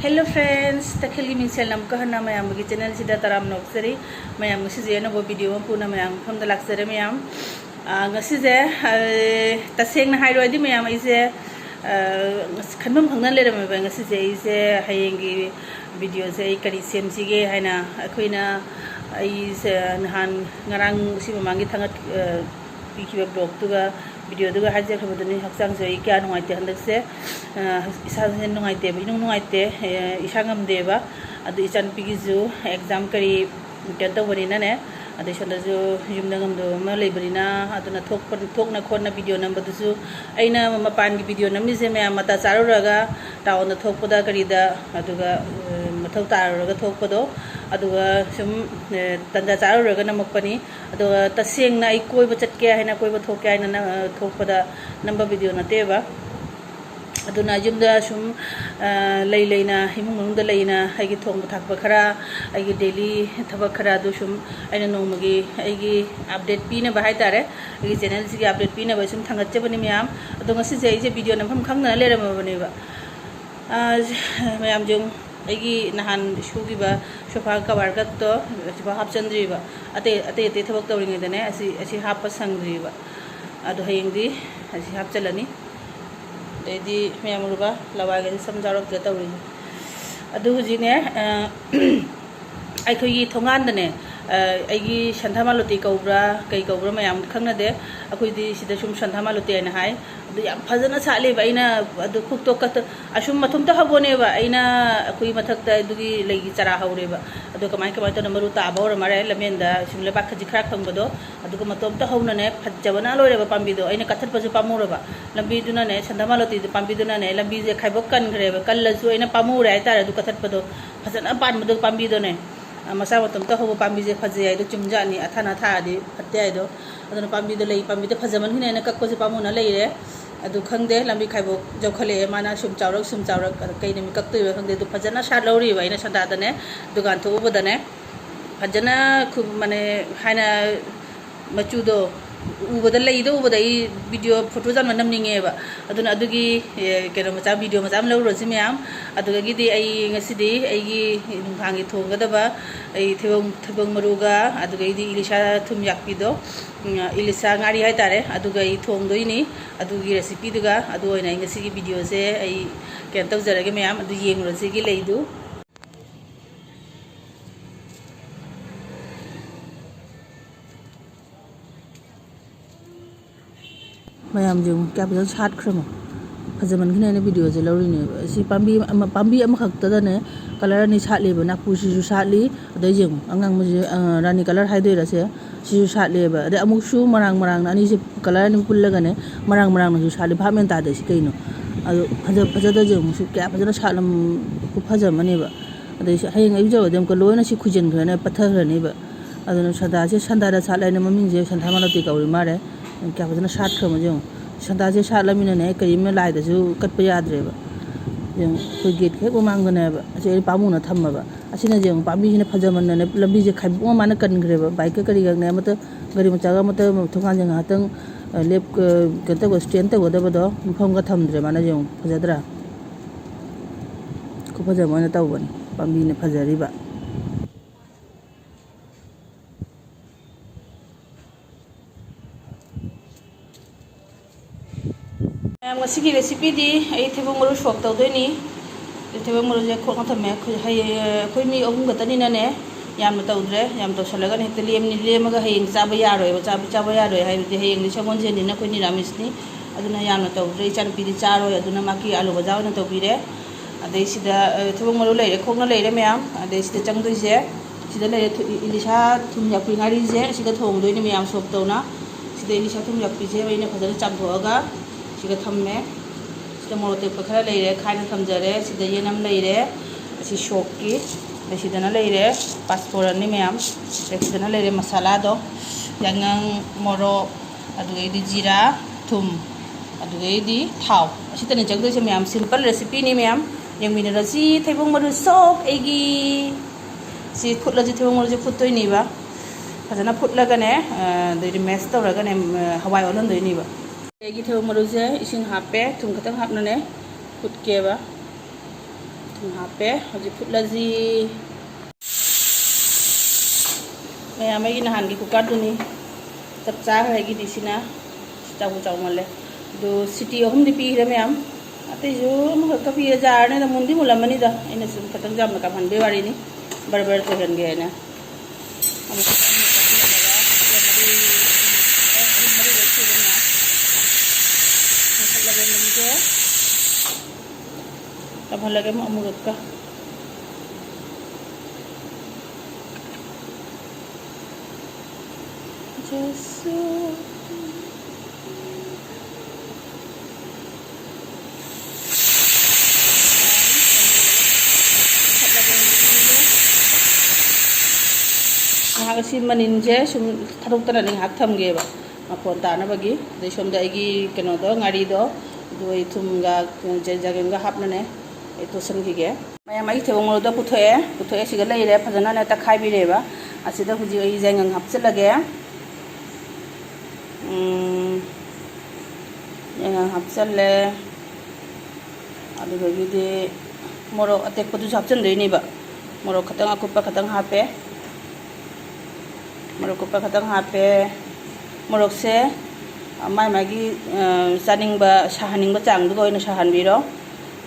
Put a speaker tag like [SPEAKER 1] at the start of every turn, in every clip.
[SPEAKER 1] hello friends तखिल मिसल नम कहना ma'am की channel से तराम नौसरी मैम से नब वीडियो पुनः मैम फम लाजरे मैम से तसेंग हाइरोदी मैम इसे खनम खंगन लेरमे से इसे हयेंगी वीडियो से करी सेमसीगे है अखोना नहान ngarang si mamangi thangat pikiba blog tuga video tuga hajar khabuduni hakchang joi kya nungaite handakse isa sen nungaite binung nungaite isangam deba adu ichan pigizu exam kari kenta bonina ne adu shandazu yumnangam do ma leibrina aduna thokna khonna video number dusu aina mapan gi video namni se me mata charuraga taon da thokpada kari da aduga mathau taraga thokpado aduga sum tanda charuraga namakpani aduga tasengna ai koiba chatke haina koiba thokke haina thokpada number video nateba aduna jumda sum lei leina himung mungda leina aigi thong thakpa khara aigi daily thabak khara du sum aina nomagi aigi update pina ba haitare aigi channel sigi update pina ba sum thangatche bani myam adunga si je video nampham khangna lerama bani ba myam jung aigi nahan shugiba sofa cover gat to sofa hap chandriba ate thabak tawringe dane asi hap sangriba adu hayengdi asi hap chalani देदी ma'am रुबा लवागे समझारक तौरी अदु हुजिने अखोगी थोंगानदने अगी संथामालुती कौब्रा कई कौब्रा ma'am खंगनदे अखोइदी सिदा सुम संथामालुती आइना हाय अदु याम फजना सालेबा आइना अदु खुक्तो कत असुम मथुमता हबोनेबा आइना अखोई मथकता दुगी लैगी चरा हौरेबा अदु कमाय कमाय तो नंबरु ताबा और मारे लमेंदा सुमले बाखजी खरा खंगबदो अदु मथुमता हौनने फज्जबना लोरेबा पाम्बिदो आइना कथर पजु पामुरबा लंबीदुनाने संथामालुती पाम्बिदुनाने लंबी जे खाइबक कनग्रेबा कल्लसु आइना पामुरे आइतारे अदु कथर पदो फजना पानबदो पाम्बिदोने मसा मतम तो हबो पाम्बीजे फजे आइदो चुमजानी अथाना थादी फते आइदो अदुना पाम्बीदो लई पाम्बीदो फजमन हिने कक्कोजे पामुना लईरे अदु खंगदे लंबी खाइबो जौखले माना सुम चावरक कइने मी कक्तोय खंगदे दु फजना सा लौरी बाइना संदादने दुकान थोबदने फजना खु माने हाइना मचुदो उबदा लईदो उबदा वीडियो फोटो जान नमनिंगेबा अदुना अदुगी केनो मचा वीडियो मचा लौरोजि म्याम अदुगीदी आई ngasiदी आईगी नुंथांगी थोंगदबा आई थेबोंग मरुगा अदुगीदी इलिसा थुम याकपिदो इलिसा ngaरी हाइतारे अदुगा आई थोंगदोइनी अदुगी रेसिपी दुगा अदु ओइना ngasiगी वीडियो से आई केन तौजरगे म्याम अदु येंगरोजिगी लेइदु मैम जो क्या पता सात क्रम फजमन खिने वीडियो से लौरीने सी पाम्बी अमखक्तदने कलर नि सातलेबा नापुसिसु सातली अदै जों अंगां मजे रानी कलर हाइदोइरासे सिसु सातलेबा अदै अमुकसु मरांग अनि से कलर नि पुल्लगने मरांग नसु सातले भामेन तादे सि कैनो अदु फजदा जों सु क्या फजना सातलम कु फजमनेबा अदै हयें आइजो देम को लोयना सि खुजन खने पथरनेबा अदु संदादा सातलायने ममिंजे संथामालती कौरि मारे क्या फजना सात खम जो संदाजे सातलमिने करी में लाइदसु कटप याद्रेबा जों कोई गेट के को मांगनेबा असे पामुना थम्मबा असिना जों पाम्बीने फजमनने लंबी जे खाइबो माने कनग्रेबा बाइक करी गने मत गरी मचागा मत थोंगान जों हातंग लेप कते को स्टैंड ते गोदबदो मफम का थमद्रे माने जों फजद्रा को फजमने तौबनी पाम्बीने फजरिबा मैम रेसिपी दी थेबों मरु सोक तौदोनी थेबों मरु जे खोल थमे अखोई मी अहुम गतनीने याम तौद्रे याम तौसलगन हेक्ते लेमगा हयेंग चाबा यारोय चाबा यारोय हाइबदि हयेंगनि समोनजेनिना अखोई निरामिसनि अदुना याम तौद्रे इचानपीदि चारोय अदुना माकी आलू भजा ओइना तौबीरे अदै सिदा थेबों मरु लेरे खोकना लेरे मैम अदै सिदा चंगदोइसे सिदा लेरे इलिसा थुम यापि ngaरिजे सिदा थोंगदोइनि मैम सोक तौना सिदा इलिसा थुम यापिजे ओइना फजना चामथोगा सिगा थम्मे सिदा मोरोते खरा लेरे खाइना थमजरे सिदा येनम लेरे सि शोककी सिदना लेरे पासफोरन नि मैम सिदना लेरे मसाला दो यांगां मोरो अदुगैदि जीरा थुम अदुगैदि थाव सिदने जगदोसे मैम सिंपल रेसिपी नि मैम यंगमिनरसि थैबों मरु सोक एगी सि फुटलजि थैबों मरु जे फुटतोइनिबा फजना फुटलगने दैदि मेस तौरगने हवाई ओलनदोइनिबा एगी थेबों मरु जे इसिं हापे थुम खतंग हापनने फुटकेबा thùng hape hoji phutlaji maya mai na han gi cooker duni chap cha hai gi disina chau chau male do city hom di pi re mayam ate jo ma ka pi jar ne da mundi mulamani da ina sim katang jam na ka han be wari ni barbar to hen ge na अब लगे अमृत का मनिजे सूम थादोक्तना हाक थमगेबा मफोन तानबगी दे सोमदा आइगी केनोदो गाड़ीदो दुई थुमगा जागेमगा हापनाने तोसनखिगे मैं माई थेवंगलोदा पुथोए सिगा लेरे फजना ने तखाइबिरेबा असिदा हुजि ओइ जांगं हापचलगे हापचले अदुगगिदि मोरक अटेकपदु हापचनदैनिबा मोरक खतंग अकुप्पा खतंग हापे मोरक कुप्पा खतंग हापे मोरक से माई मागी चानिंगबा साहानिंगबा चांगदो ओइना साहानबिरो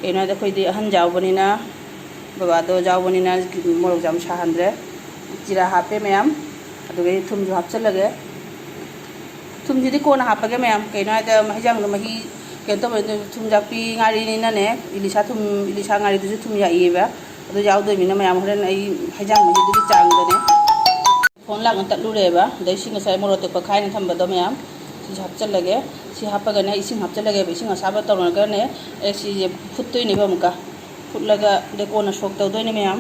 [SPEAKER 1] कहीं अखोदी अहन जावबनीना बाबादो जावबनीना मोरक जाम साहानद्रे जीरा हापे मैम अदुगे थुमजु हापचलगे थुमजिदि कोना हापगे मैम कहीं महिजांग मही केंतो थुम जापी गारीनिना ने इलिसा गारीदुजु थुम याइबा अदु जावदोमिना मैम होरेन आई महिजांग महीदुगी चांगदने फोन लागन तलुरेबा दै सिंग साइ मोरक तक खाइना थंबदो मैम हापचलगे सी हापगने इसिंग हापचलगे इसिंग असाबा तौरगने सी फुटतोइनेबा मुका फुटलगा देकोना सोक तौदोइने मैम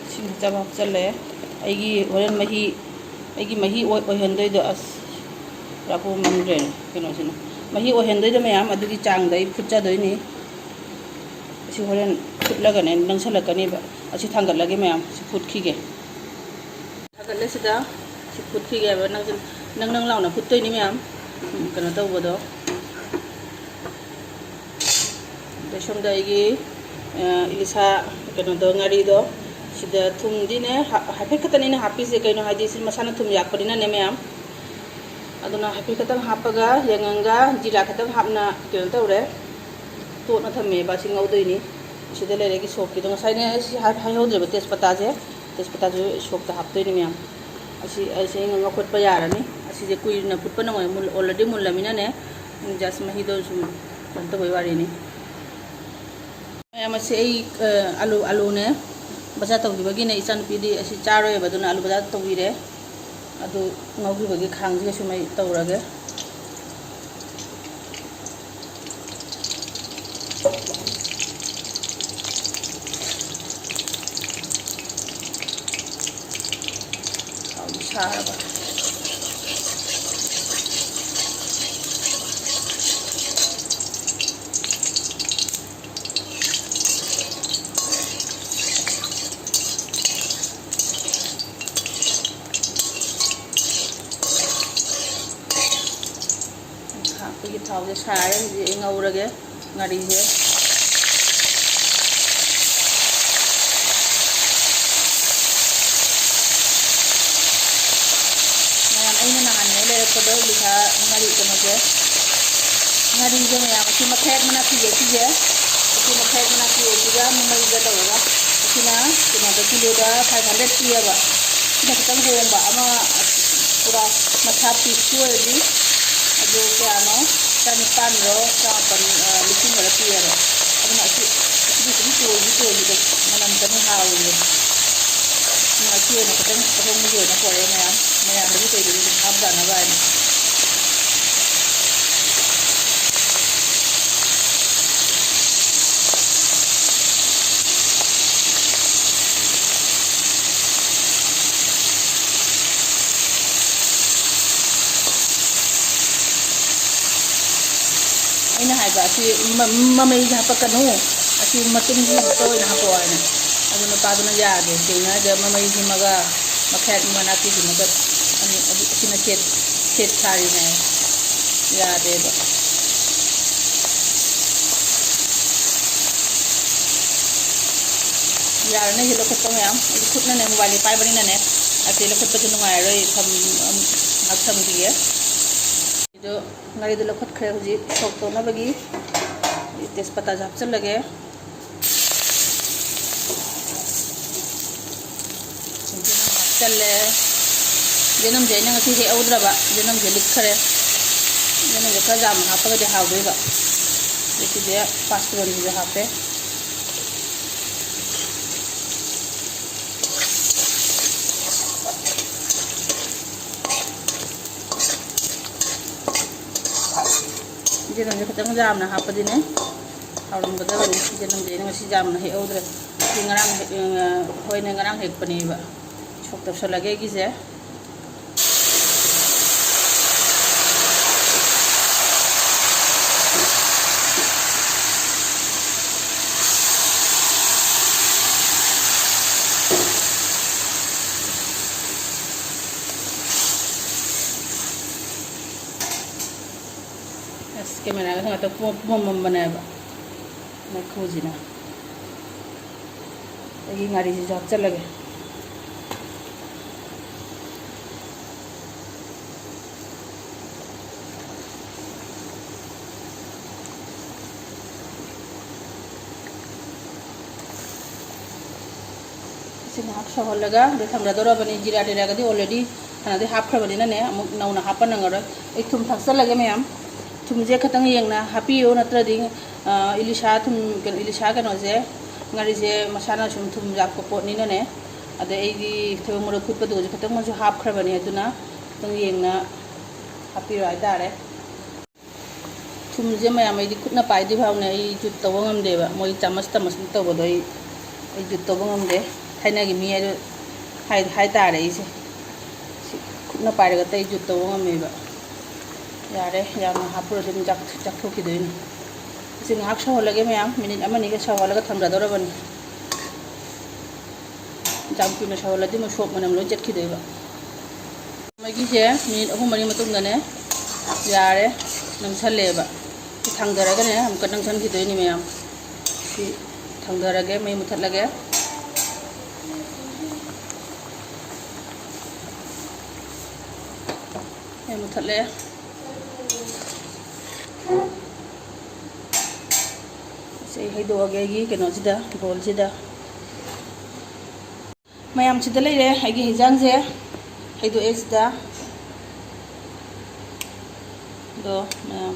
[SPEAKER 1] इसिंग हापचबा हापचले आइगी होरेन मही ओइहनदोइदो अस राको मनरे केनोसिना मही ओइहनदोइदो मैम अदुगी चांगदै फुटजादोइने सी होरेन फुटलगने नंसलकनेबा असि थांगलगे मैम सी फुटखिगे थांगले सिदा फुटखिगे नंग लाउना फुटतोइनि मैम कनो तौबदो दे सोमदा आइगी इलिसा कनो गाड़ीदो सिदा थुमदिने हाफे खतनिने हापिसे कइनो हादि सि मसाना थुम याकपदिना ने मैम अदुना हाफे खतंग हापगा यंगंगा जीरा खतंग हापना कनो तौरे तोना थमे बासि ngaudoini सिदा लेरेगी सोकि दो साइने हाइहोद्रेबा तेजपत्ता जो सोकता हापतोइनि मैम ऐसे nganga khutpa yarani asije kuina phutpa na moi already mullamina ne just mahi do sum to boi wari ni ayama se alu ne baza tawgi bagi ne isan pidi asi charo e baduna alu baza tawgi re adu ngaugi bagi khangji ga sumai tawrage सारबा खापगी थावजे सारे ngauरगे ngariजे तो लिखा ngari कनो के ngari जो मैं यहाँ मखैक मना किए मखैक मना किए किया मुंबई का तो होगा किना तो किलो दा 500 किया बा किना कितने होम बा अमा पूरा मथा पीस हुए भी अजो क्या नो चानी पान रो चापन लिखी मेरा किया रो अब ना कि तो मनम कने हाउले ना किए ना कितने तो मुझे ना पड़े मैं लगी तो ये आप जाना bye ina haiba si mamai ja pakanu asi matum ji to ina ko ana aduna paduna ya de sina de mamai ji maga makhat mana ti ji maga ani sina chet sari ne ya de ba ꯌꯥꯔꯅ ꯍꯦ ꯂꯧꯈꯠꯄ ꯃꯌꯥꯝ ꯈꯨꯠꯅꯅꯦ mobile ꯄꯥꯏꯕꯅꯤꯅꯅꯦ ꯑꯇꯩ ꯂꯧꯈꯠꯄꯁꯨ ꯅꯨꯡꯉꯥꯏꯔꯣꯏ ꯉꯥꯏꯍꯥꯛ ꯊꯝꯈꯤꯒꯦ 이도 ꯉꯥꯔꯤꯗꯣ ꯂꯧꯈꯠꯈ꯭ꯔꯦ ꯍꯧꯖꯤꯛ ꯁꯣꯛ ꯇꯧꯅꯕꯒꯤ ꯇꯦꯖꯄꯇꯥꯁꯨ ꯍꯥꯞꯆꯜꯂꯒꯦ ꯍꯥꯞꯆꯜꯂꯦ ꯌꯦꯅꯝꯁꯦ ꯑꯩꯅ ꯉꯁꯤ ꯍꯦꯛꯍꯧꯗ꯭ꯔꯕ ꯌꯦꯅꯝꯁꯦ ꯂꯤꯛꯈ꯭ꯔꯦ ꯌꯦꯅꯝꯁꯦ ꯈꯔ ꯌꯥꯝꯅ ꯍꯥꯞꯄꯒꯗꯤ ꯍꯥꯎꯗꯣꯏꯕ ꯁꯤꯁꯦ ꯄꯥꯁꯄꯣꯔꯟꯁꯤꯁꯨ ꯍꯥꯞꯄꯦ ꯌꯦꯅꯝꯁꯦ ꯈꯤꯇꯪ ꯌꯥꯝꯅ ꯍꯥꯞꯄꯗꯤꯅꯦ ꯍꯥꯎꯔꯝꯒꯗꯕꯅꯤ ꯌꯦꯅꯝꯁꯦ ꯑꯩꯅ ꯉꯁꯤ ꯌꯥꯝꯅ ꯍꯦꯛꯍꯧꯗ꯭ꯔꯦ ꯁꯤ ꯉꯔꯥꯡ ꯍꯣꯏꯅꯦ ꯉꯔꯥꯡ ꯍꯦꯛꯄꯅꯦꯕ ꯁꯣꯛ ꯇꯧꯁꯜꯂꯒꯦ ꯑꯩꯒꯤꯁꯦ Kamera nga ito pumamambaneba nagkuzi na lagi nga rin si Jack talaga kasi nakakasya halaga dahil hamradora ba ni jira tira kadi already kanadi half kra ba din na ne amuk nauna hapan na nga rin itum thaksa lagi mayam ꯊꯨꯝꯁꯦ ꯈꯇꯪ ꯌꯦꯡꯅ ꯍꯥꯞꯄꯤꯌꯣ ꯅꯠꯇ꯭ꯔꯗꯤ ꯏꯂꯤꯁꯥ ꯊꯨꯝ ꯏꯂꯤꯁꯥ ꯀꯩꯅꯣꯁꯦ ꯉꯥꯔꯤꯁꯦ ꯃꯁꯥꯅ ꯁꯨꯝ ꯊꯨꯝ ꯌꯥꯛꯄ ꯄꯣꯠꯅꯤꯅꯅꯦ ꯑꯗꯩ ꯑꯩꯒꯤ ꯊꯩꯕꯣꯡ ꯃꯔꯨ ꯐꯨꯠꯄꯗꯨꯁꯨ ꯈꯇꯪ ꯃꯁꯨ ꯍꯥꯞꯈ꯭ꯔꯕꯅꯤ ꯑꯗꯨꯅ ꯈꯇꯪ ꯌꯦꯡꯅ ꯍꯥꯞꯄꯤꯔꯣ ꯍꯥꯏꯇꯥꯔꯦ ꯊꯨꯝꯁꯦ ꯃꯌꯥꯝ ꯑꯩꯗꯤ ꯈꯨꯠꯅ ꯄꯥꯏꯗꯤ ꯐꯥꯎꯅꯦ ꯑꯩ ꯖꯨꯠ ꯇꯧꯕ ꯉꯝꯗꯦꯕ ꯃꯣꯏ ꯆꯥꯃꯁ ꯇꯃꯁꯅ ꯇꯧꯕꯗꯣ ꯑꯩ ꯖꯨꯠ ꯇꯧꯕ ꯉꯝꯗꯦ ꯊꯥꯏꯅꯒꯤ ꯃꯤ ꯍꯥꯏꯇꯥꯔꯦ ꯑꯩꯁꯦ ꯈꯨꯠꯅ ꯄꯥꯏꯔꯒ ꯑꯩ ꯖꯨꯠ ꯇꯧꯕ ꯉꯝꯃꯦꯕ ꯌꯥꯔꯦ ꯌꯥꯝꯅ ꯍꯥꯞꯄꯨꯔ ꯑꯗꯨꯝ ꯆꯥꯛꯊꯣꯛꯈꯤꯗꯣꯏꯅꯤ ꯁꯤ ꯉꯥꯏꯍꯥꯛ ꯁꯧꯍꯜꯂꯒꯦ ꯃꯌꯥꯝ ꯃꯤꯅꯤꯠ ꯑꯃꯅꯤꯒ ꯁꯧꯍꯜꯂꯒ ꯊꯝꯒꯗꯧꯔꯕꯅꯤ ꯌꯥꯝ ꯀꯨꯏꯅ ꯁꯧꯍꯜꯂꯗꯤ ꯃꯁꯣꯛ ꯃꯅꯝ ꯂꯣꯏ ꯆꯠꯈꯤꯗꯣꯏꯕ ꯃꯒꯤꯁꯦ ꯃꯤꯅꯤꯠ 3-4 ꯃꯇꯨꯡꯗꯅꯦ ꯌꯥꯔꯦ ꯅꯪꯁꯜꯂꯦꯕ ꯁꯤ ꯊꯥꯡꯊꯔꯒꯅꯦ ꯑꯃꯨꯛꯀ ꯅꯪꯁꯟꯈꯤꯗꯣꯏꯅꯤ ꯃꯌꯥꯝ ꯁꯤ ꯊꯥꯡꯊꯔꯒꯦ ꯃꯩ ꯃꯨꯊꯠꯂꯒꯦ ꯃꯩ ꯃꯨꯊꯠꯂꯦ ꯑꯩ ꯍꯩꯗꯣꯛꯑꯒꯦ ꯑꯩꯒꯤ ꯀꯩꯅꯣꯁꯤꯗ ꯕꯣꯜꯁꯤꯗ ꯃꯌꯥꯝꯁꯤꯗ ꯂꯩꯔꯦ ꯑꯩꯒꯤ ꯍꯤꯟꯖꯥꯡꯁꯦ ꯍꯩꯗꯣꯛꯑꯦ ꯁꯤꯗ ꯑꯗꯣ ꯃꯌꯥꯝ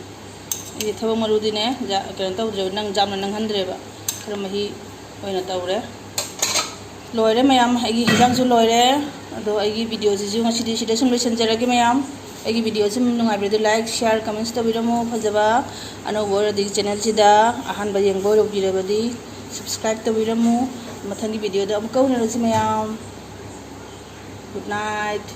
[SPEAKER 1] ꯑꯩꯒꯤ ꯊꯩꯕꯣꯡ ꯃꯔꯨꯗꯤꯅꯦ ꯀꯩꯅꯣ ꯇꯧꯗ꯭ꯔꯦꯕ ꯌꯥꯝꯅ ꯅꯪꯍꯟꯗ꯭ꯔꯦꯕ ꯈꯔ ꯃꯍꯤ ꯑꯣꯏꯅ ꯇꯧꯔꯦ ꯂꯣꯏꯔꯦ ꯃꯌꯥꯝ ꯑꯩꯒꯤ ꯍꯤꯟꯖꯥꯡꯁꯨ ꯂꯣꯏꯔꯦ ꯑꯗꯣ ꯑꯩꯒꯤ ꯚꯤꯗꯤꯑꯣꯁꯤꯁꯨ ꯉꯁꯤꯗꯤ ꯁꯤꯗ ꯁꯨꯝ ꯂꯣꯏꯁꯤꯟꯖꯔꯒꯦ ꯃꯌꯥꯝ ꯑꯩꯒꯤ ꯚꯤꯗꯤꯑꯣꯁꯤ ꯅꯨꯡꯉꯥꯏꯕꯤꯔꯗꯤ ꯂꯥꯏꯛ ꯁꯤꯌꯥꯔ ꯀꯃꯦꯟꯠꯁ ꯇꯧꯕꯤꯔꯝꯃꯨ ꯐꯖꯕ ꯑꯅꯧꯕ ꯑꯣꯏꯔꯗꯤ ꯆꯦꯅꯦꯜꯁꯤꯗ ꯑꯍꯥꯟꯕ ꯌꯦꯡꯕ ꯑꯣꯏꯔꯕꯗꯤ ꯁꯕꯁꯀ꯭ꯔꯥꯏꯕ ꯇꯧꯕꯤꯔꯝꯃꯨ ꯃꯊꯪꯒꯤ ꯚꯤꯗꯤꯑꯣꯗ ꯑꯃꯨꯛꯀ ꯎꯅꯔꯁꯤ ꯃꯌꯥꯝ ꯒꯨꯗ ꯅꯥꯏꯠ